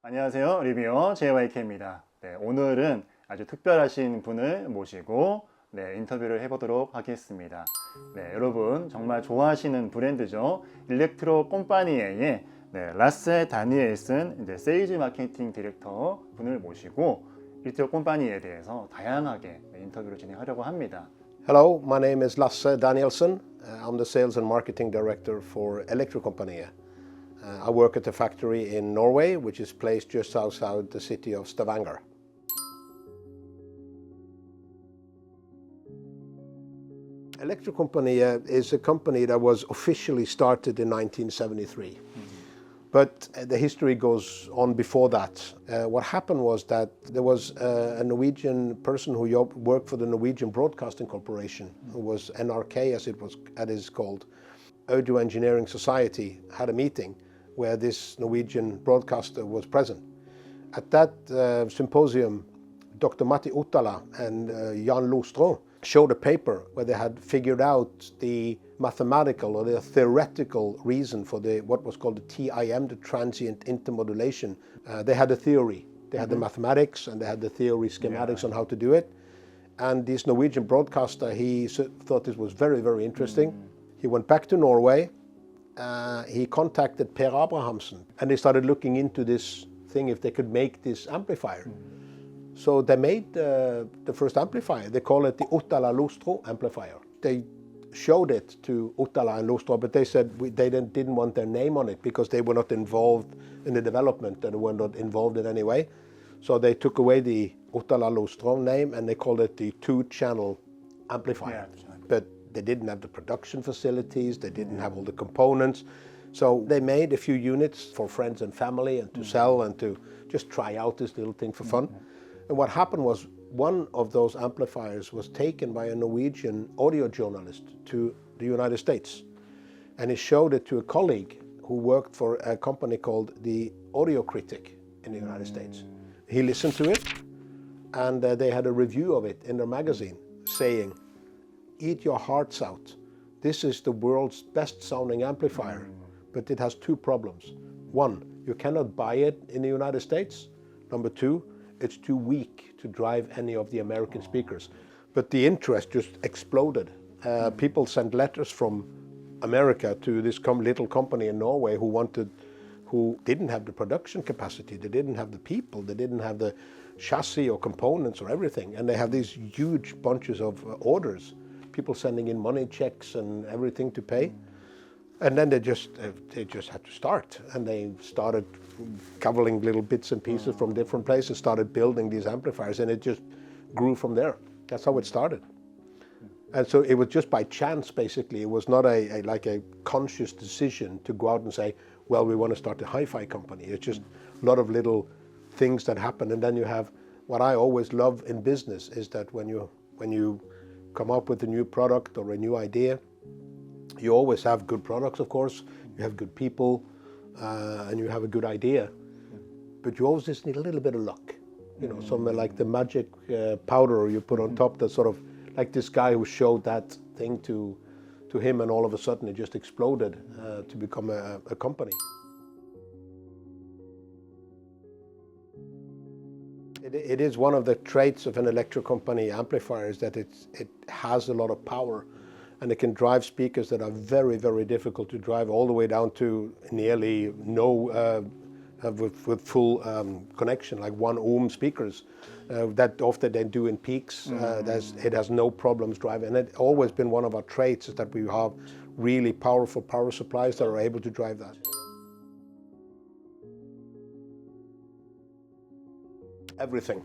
안녕하세요. 리뷰어 JYK입니다. 오늘은 아주 특별하신 분을 모시고 인터뷰를 해보도록 하겠습니다. 여러분 정말 좋아하시는 브랜드죠. 일렉트로콤파니에의 라세 다니엘슨 세일즈 마케팅 디렉터 분을 모시고 일렉트로콤파니에 대해서 다양하게 인터뷰를 진행하려고 합니다. Hello, my name is Lasse Danielsen. I'm the Sales and Marketing Director for Electrocompaniet. I work at a factory in Norway, which is placed just outside the city of Stavanger. Electrocompaniet is a company that was officially started in 1973. But the history goes on before that. What happened was that there was a Norwegian person who worked for the Norwegian Broadcasting Corporation, who was NRK as it is called. Audio Engineering Society had a meeting where this Norwegian broadcaster was present. At that symposium, Dr. Matti Ottala and Jan Lostro showed a paper where they had figured out the mathematical or the theoretical reason for what was called the TIM, the transient intermodulation. They had a theory. They had the mathematics and they had the theory schematics on how to do it. And this Norwegian broadcaster, he thought this was very, very interesting. He went back to Norway. He contacted Per Abrahamsen and they started looking into this thing if they could make this amplifier. So they made the first amplifier. They call it the Ottala-Lostro amplifier. They showed it to Ottala and Lostro, but they said they didn't want their name on it because they were not involved in the development and were not involved in any way. So they took away the Ottala-Lostro name and they called it the two-channel amplifier. But they didn't have the production facilities, they didn't have all the components. So they made a few units for friends and family and to sell and to just try out this little thing for fun. And what happened was one of those amplifiers was taken by a Norwegian audio journalist to the United States. And he showed it to a colleague who worked for a company called the Audio Critic in the United States. He listened to it and they had a review of it in their magazine saying, "Eat your hearts out. This is the world's best sounding amplifier, but it has two problems. One, you cannot buy it in the United States. Number two, it's too weak to drive any of the American speakers." But the interest just exploded. People sent letters from America to this little company in Norway who didn't have the production capacity, they didn't have the people, they didn't have the chassis or components or everything, and they have these huge bunches of orders. People sending in money, checks and everything to pay. And then they just had to start. And they started gathering little bits and pieces from different places, started building these amplifiers, and it just grew from there. That's how it started. And so it was just by chance, basically. It was not like a conscious decision to go out and say, well, we want to start a hi-fi company. It's just a lot of little things that happen. And then you have, what I always love in business is that when you come up with a new product or a new idea, you always have good products, of course, you have good people, and you have a good idea, but you always just need a little bit of luck, something like the magic powder you put on top, that's sort of like this guy who showed that thing to him, and all of a sudden it just exploded to become a company. It is one of the traits of an Electrocompaniet amplifier is that it has a lot of power and it can drive speakers that are very, very difficult to drive all the way down to nearly no, with full connection, like 1 ohm speakers that often they do in peaks. It has no problems driving, and it's always been one of our traits is that we have really powerful power supplies that are able to drive that. Everything.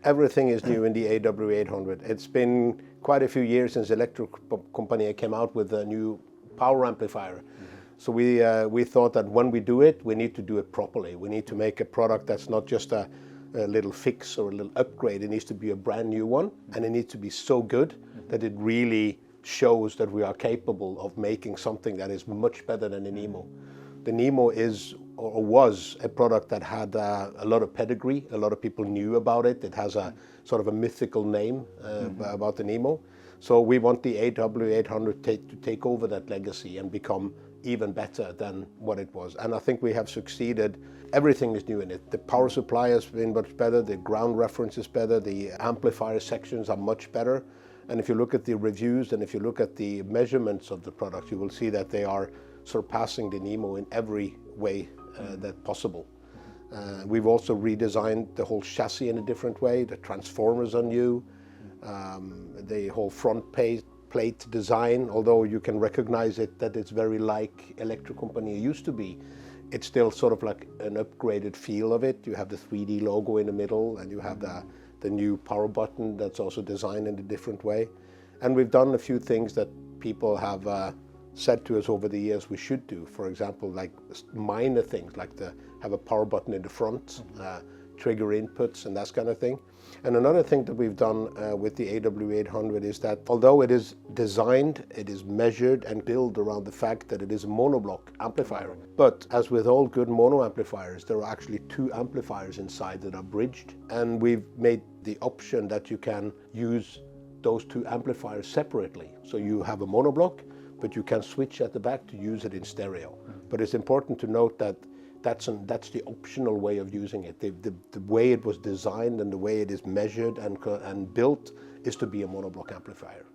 Everything is new in the AW800. It's been quite a few years since Electrocompaniet came out with a new power amplifier. So we thought that when we do it, we need to do it properly. We need to make a product that's not just a little fix or a little upgrade. It needs to be a brand new one, and it needs to be so good that it really shows that we are capable of making something that is much better than the Nemo. The Nemo is or was a product that had a lot of pedigree. A lot of people knew about it. It has a sort of a mythical name about the Nemo. So we want the AW800 to take over that legacy and become even better than what it was. And I think we have succeeded. Everything is new in it. The power supply has been much better, the ground reference is better, the amplifier sections are much better. And if you look at the reviews and if you look at the measurements of the product, you will see that they are surpassing the Nemo in every way that's possible. We've also redesigned the whole chassis in a different way. The transformers are new. The whole front plate design, although you can recognize it that it's very like Electrocompaniet used to be, it's still sort of like an upgraded feel of it. You have the 3D logo in the middle, and you have the new power button that's also designed in a different way. And we've done a few things that people have said to us over the years we should do. For example, like minor things like have a power button in the front, trigger inputs and that kind of thing. And another thing that we've done with the AW800 is that although it is designed, it is measured and built around the fact that it is a monoblock amplifier. But as with all good mono amplifiers, there are actually two amplifiers inside that are bridged. And we've made the option that you can use those two amplifiers separately. So you have a monoblock, but you can switch at the back to use it in stereo. But it's important to note that that's the optional way of using it. The way it was designed and the way it is measured and built is to be a monoblock amplifier.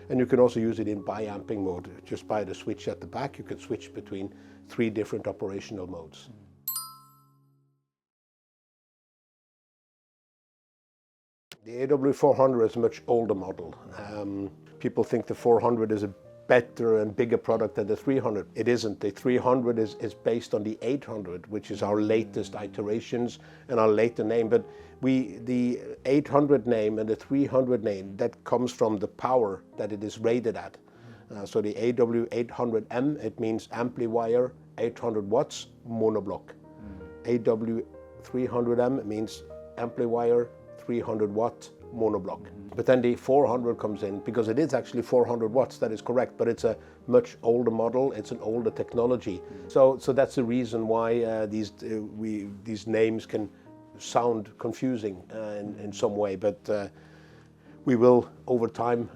And you can also use it in bi-amping mode. Just by the switch at the back, you can switch between 3 different operational modes. The AW400 is a much older model. People think the 400 is a better and bigger product than the 300. It isn't. The 300 is based on the 800, which is our latest iterations and our later name. But the 800 name and the 300 name, that comes from the power that it is rated at. So the AW800M, it means amplifier 800 watts monoblock. AW300M means amplifier 300 watt monoblock. But then the 400 comes in because it is actually 400 watts, that is correct, but it's a much older model, it's an older technology. So that's the reason why these names can sound confusing in some way, but we will over time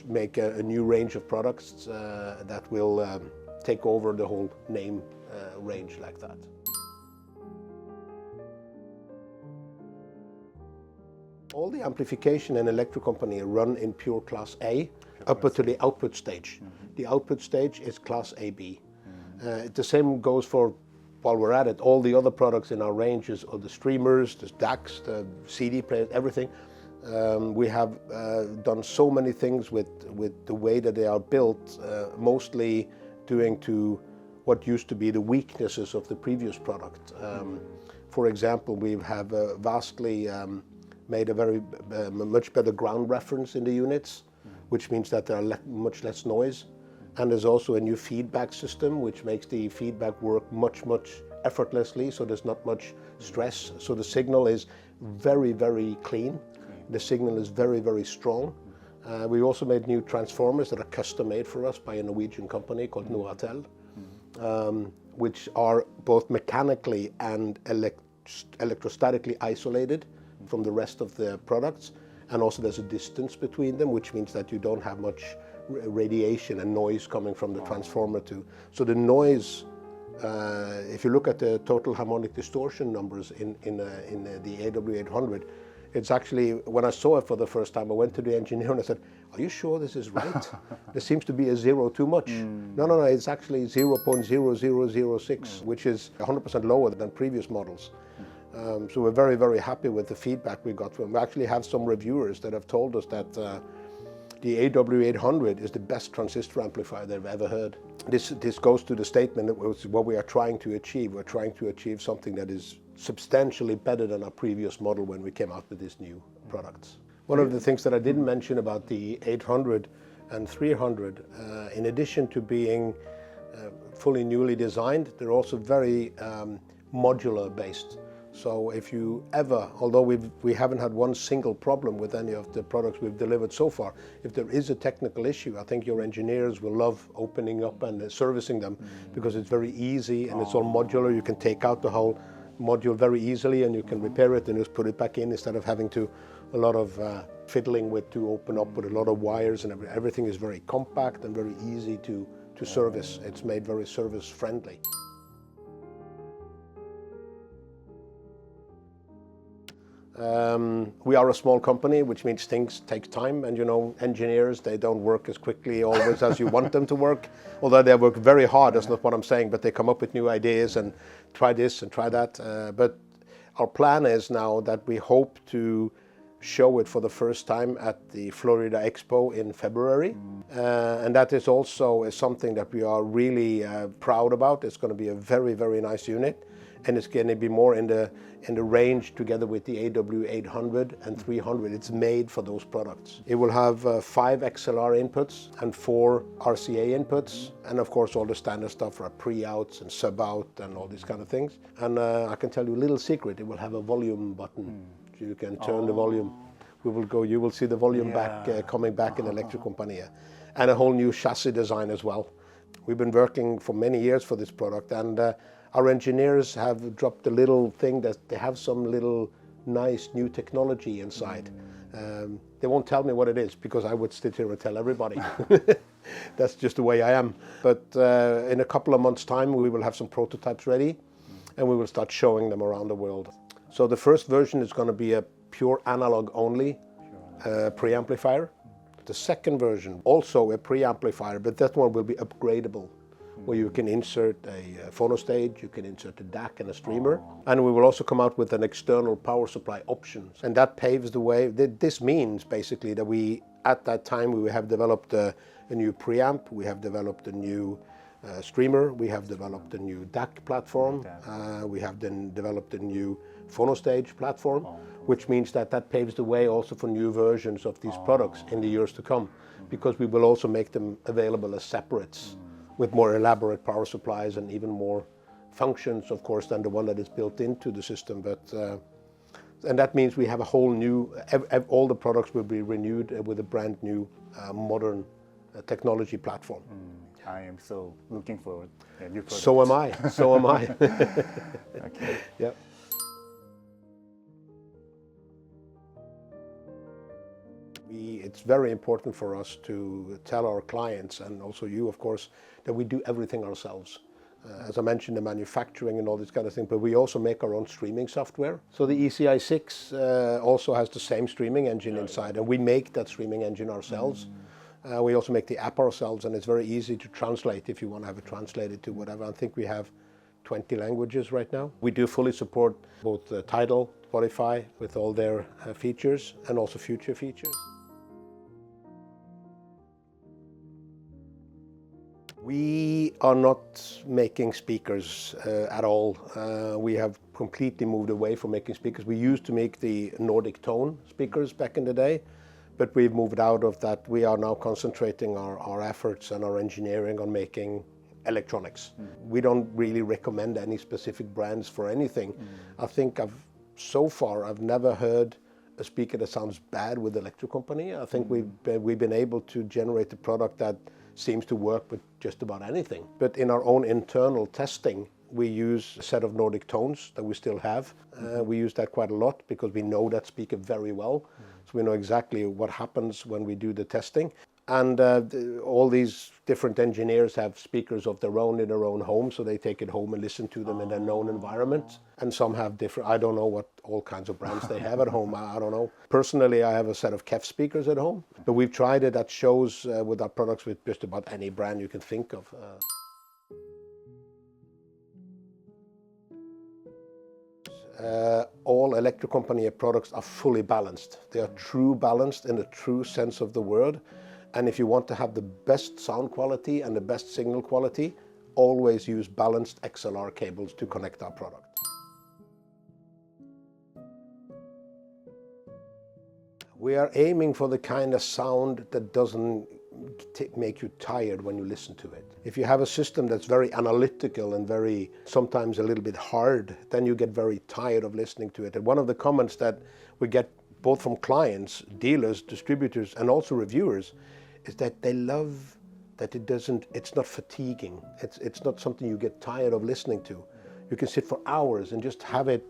make a new range of products that will take over the whole name range like that. All the amplification in Electrocompaniet run in pure Class A up to the output stage. The output stage is Class AB. The same goes for, while we're at it, all the other products in our ranges, or the streamers, the DACs, the CD players, everything. We have done so many things with the way that they are built, mostly doing to what used to be the weaknesses of the previous product. For example, we have vastly made a much better ground reference in the units, which means that there are much less noise. And there's also a new feedback system, which makes the feedback work much effortlessly, so there's not much stress. So the signal is very, very clean. The signal is very, very strong. We also made new transformers that are custom made for us by a Norwegian company called Noratel, which are both mechanically and electrostatically isolated from the rest of the products, and also there's a distance between them, which means that you don't have much radiation and noise coming from the transformer too. So the noise, if you look at the total harmonic distortion numbers in the AW800, it's actually, when I saw it for the first time, I went to the engineer and I said, "Are you sure this is right? There seems to be a zero too much." No, it's actually 0.0006, which is 100% lower than previous models. So we're very, very happy with the feedback we got from. We actually have some reviewers that have told us that the AW800 is the best transistor amplifier they've ever heard. This goes to the statement that what we are trying to achieve. We're trying to achieve something that is substantially better than our previous model when we came out with these new products. One of the things that I didn't mention about the 800 and 300, in addition to being fully newly designed, they're also very modular based. So if you ever, although we haven't had one single problem with any of the products we've delivered so far, if there is a technical issue, I think your engineers will love opening up and servicing them, because it's very easy and it's all modular. You can take out the whole module very easily and you can repair it and just put it back in, instead of having to a lot of fiddling with to open up with a lot of wires, and everything is very compact and very easy to to service. It's made very service friendly. We are a small company, which means things take time, and you know, engineers, they don't work as quickly always as you want them to work, although they work very hard, that's not what I'm saying, but they come up with new ideas and try this and try that. But our plan is now that we hope to show it for the first time at the Florida Expo in February, and that is also something that we are really proud about. It's going to be a very, very nice unit, and it's going to be more in the range together with the AW800 and 300. It's made for those products. It will have 5 XLR inputs and 4 RCA inputs, and of course all the standard stuff for pre-outs and sub-out and all these kind of things. And I can tell you a little secret, it will have a volume button. So you can turn the volume. You will see the volume back coming back in Electrocompaniet, and a whole new chassis design as well. We've been working for many years for this product, and our engineers have dropped a little thing that they have some little nice new technology inside. They won't tell me what it is because I would sit here and tell everybody. That's just the way I am. But in a couple of months' time, we will have some prototypes ready, and we will start showing them around the world. So the first version is going to be a pure analog only preamplifier. The second version, also a preamplifier, but that one will be upgradable, where you can insert a phono stage, you can insert a DAC and a streamer, and we will also come out with an external power supply option. And that paves the way. This means basically that we, at that time, we have developed a new preamp, we have developed a new streamer, we have developed a new DAC platform, we have then developed a new phono stage platform, which means that paves the way also for new versions of these products in the years to come, because we will also make them available as separates with more elaborate power supplies and even more functions, of course, than the one that is built into the system. But and that means we have a whole new, all the products will be renewed with a brand new modern technology platform. I am so looking forward to new products. So am I. So am I. Okay. Yeah. It's very important for us to tell our clients, and also you, of course, that we do everything ourselves. As I mentioned, the manufacturing and all this kind of thing, but we also make our own streaming software. So the ECI 6 also has the same streaming engine inside, and we make that streaming engine ourselves. We also make the app ourselves, and it's very easy to translate if you want to have it translated to whatever. I think we have 20 languages right now. We do fully support both Tidal, Spotify with all their features, and also future features. We are not making speakers at all. We have completely moved away from making speakers. We used to make the Nordic tone speakers back in the day, but we've moved out of that. We are now concentrating our efforts and our engineering on making electronics. We don't really recommend any specific brands for anything. I think so far I've never heard a speaker that sounds bad with Electrocompaniet. I think we've been able to generate a product that seems to work with just about anything. But in our own internal testing, we use a set of Nordic tones that we still have. We use that quite a lot because we know that speaker very well. So we know exactly what happens when we do the testing. And all these different engineers have speakers of their own in their own home, so they take it home and listen to them in their known environment. And some have different, I don't know what all kinds of brands they have at home, I don't know. Personally, I have a set of KEF speakers at home, but we've tried it at shows with our products with just about any brand you can think of. All Electrocompaniet products are fully balanced. They are true balanced in the true sense of the word. And if you want to have the best sound quality and the best signal quality, always use balanced XLR cables to connect our product. We are aiming for the kind of sound that doesn't make you tired when you listen to it. If you have a system that's very analytical and very, sometimes a little bit hard, then you get very tired of listening to it. And one of the comments that we get both from clients, dealers, distributors, and also reviewers is that they love that it's not fatiguing. It's not something you get tired of listening to. You can sit for hours and just have it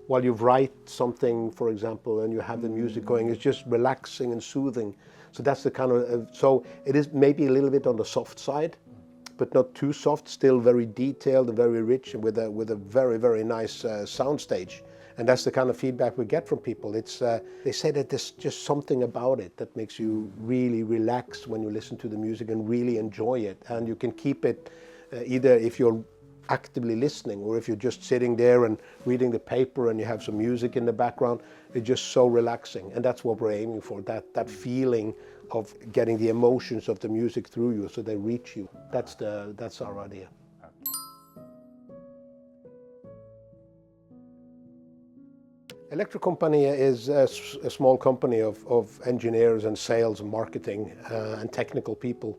while you write something, for example, and you have the music going. It's just relaxing and soothing. So that's the kind of, so it is maybe a little bit on the soft side, but not too soft, still very detailed and very rich, and with a very, very nice sound stage. And that's the kind of feedback we get from people. It's they say that there's just something about it that makes you really relax when you listen to the music and really enjoy it. And you can keep it either if you're actively listening or if you're just sitting there and reading the paper and you have some music in the background. It's just so relaxing, and that's what we're aiming for, that feeling of getting the emotions of the music through you so they reach you. That's our idea. Electrocompaniet is a small company of engineers and sales and marketing and technical people.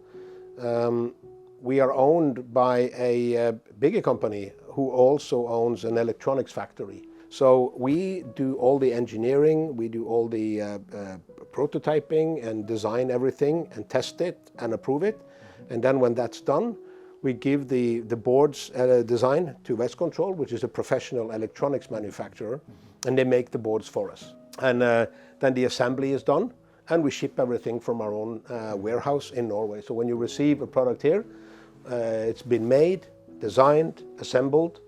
We are owned by a bigger company who also owns an electronics factory. So we do all the engineering, we do all the prototyping and design everything and test it and approve it. And then when that's done, we give the boards design to Westcontrol, which is a professional electronics manufacturer, and they make the boards for us. And then the assembly is done, and we ship everything from our own warehouse in Norway. So when you receive a product here, it's been made, designed, assembled,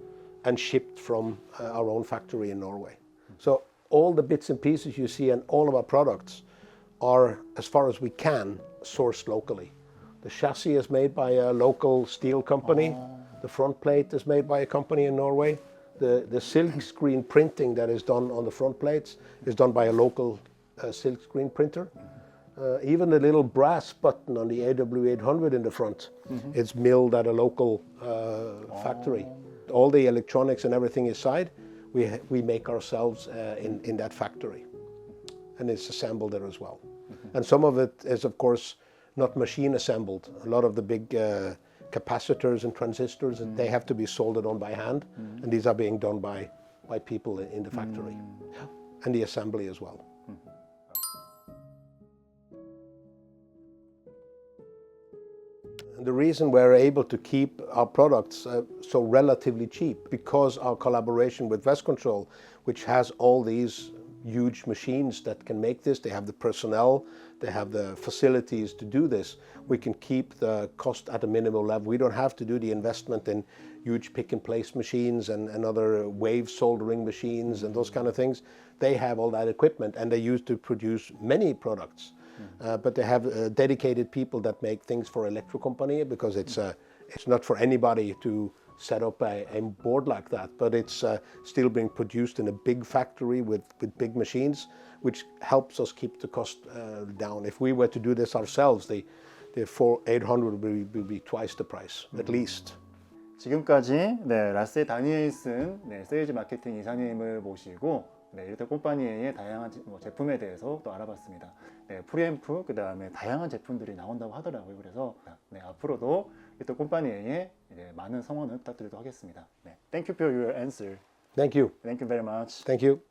and shipped from our own factory in Norway. So all the bits and pieces you see and all of our products are, as far as we can, sourced locally. The chassis is made by a local steel company. The front plate is made by a company in Norway. The silk screen printing that is done on the front plates is done by a local silk screen printer. Even the little brass button on the AW800 in the front, it's milled at a local factory. All the electronics and everything inside, we make ourselves in that factory. And it's assembled there as well. And some of it is, of course, not machine assembled. A lot of the big capacitors and transistors, they have to be soldered on by hand. And these are being done by people in the factory. And the assembly as well. And the reason we're able to keep our products so relatively cheap, because our collaboration with Westcontrol, which has all these huge machines that can make this, they have the personnel, they have the facilities to do this, we can keep the cost at a minimal level. We don't have to do the investment in huge pick and place machines and other wave soldering machines and those kind of things. They have all that equipment, and they use to produce many products. But they have dedicated people that make things for Electrocompaniet, because it's not for anybody to set up a board like that, but it's still being produced in a big factory with big machines, which helps us keep the cost down. If we were to do this ourselves, the 800 would be twice the price, at least. 지금까지 라세 다니엘슨 세일즈 마케팅 이사님을 모시고 일렉트로콤파니에의 다양한 제품에 대해서 또 알아봤습니다. 프리앰프, 그 다음에 다양한 제품들이 나온다고 하더라고요. 그래서 앞으로도 일렉트로콤파니에의 많은 성원을 부탁드리도록 하겠습니다. Thank you for your answer. Thank you. Thank you very much. Thank you.